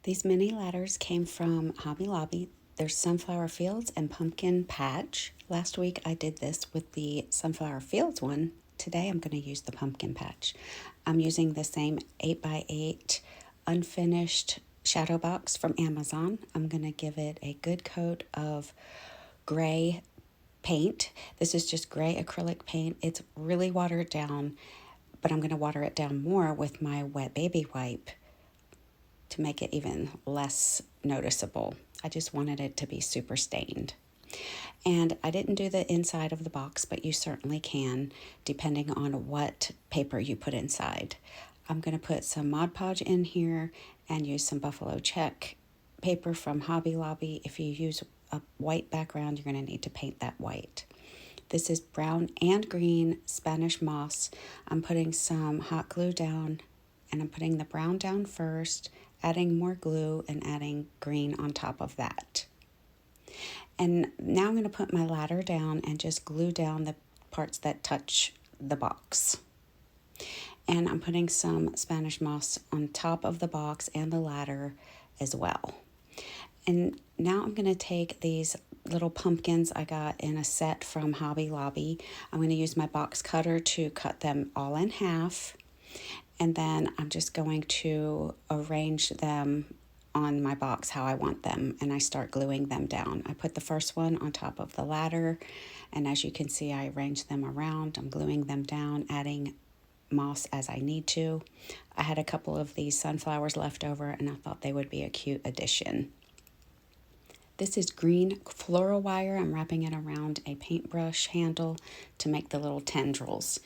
These mini ladders came from Hobby Lobby. There's Sunflower Fields and Pumpkin Patch. Last week I did this with the Sunflower Fields one. Today I'm going to use the Pumpkin Patch. I'm using the same 8x8 unfinished shadow box from Amazon. I'm going to give it a good coat of gray paint. This is just gray acrylic paint. It's really watered down, but I'm going to water it down more with my wet baby wipe to make it even less noticeable. I just wanted it to be super stained. And I didn't do the inside of the box, but you certainly can, depending on what paper you put inside. I'm going to put some Mod Podge in here and use some Buffalo Check paper from Hobby Lobby. If you use a white background, you're going to need to paint that white. This is brown and green Spanish moss. I'm putting some hot glue down, and I'm putting the brown down first, adding more glue and adding green on top of that. And now I'm going to put my ladder down and just glue down the parts that touch the box. And I'm putting some Spanish moss on top of the box and the ladder as well. And now I'm going to take these little pumpkins I got in a set from Hobby Lobby. I'm going to use my box cutter to cut them all in half. And then I'm just going to arrange them on my box how I want them, and I start gluing them down. I put the first one on top of the ladder, and as you can see, I arrange them around. I'm gluing them down, adding moss as I need to. I had a couple of these sunflowers left over, and I thought they would be a cute addition. This is green floral wire. I'm wrapping it around a paintbrush handle to make the little tendrils.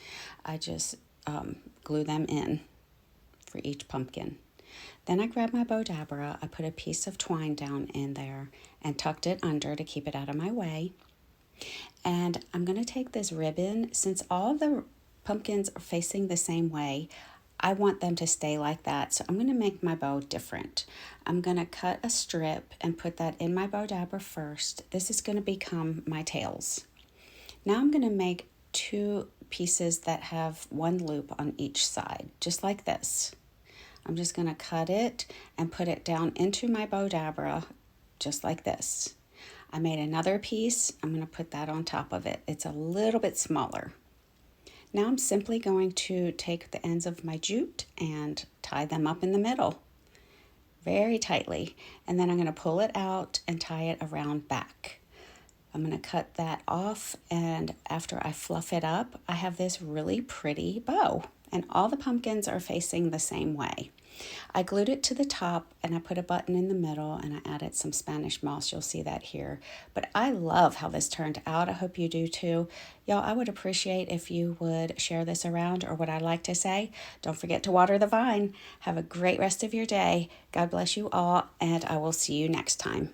I just glue them in for each pumpkin. Then I grabbed my Bodabra, I put a piece of twine down in there and tucked it under to keep it out of my way. And I'm going to take this ribbon, since all the pumpkins are facing the same way, I want them to stay like that, so I'm going to make my bow different. I'm going to cut a strip and put that in my Bodabra first. This is going to become my tails. Now I'm going to make two pieces that have one loop on each side, just like this. I'm just going to cut it and put it down into my Bodabra, just like this. I made another piece. I'm going to put that on top of it. It's a little bit smaller. Now I'm simply going to take the ends of my jute and tie them up in the middle very tightly. And then I'm going to pull it out and tie it around back. I'm going to cut that off, and after I fluff it up, I have this really pretty bow, and all the pumpkins are facing the same way. I glued it to the top, and I put a button in the middle, and I added some Spanish moss. You'll see that here. But I love how this turned out. I hope you do too. Y'all, I would appreciate if you would share this around, or what I like to say, don't forget to water the vine. Have a great rest of your day. God bless you all, and I will see you next time.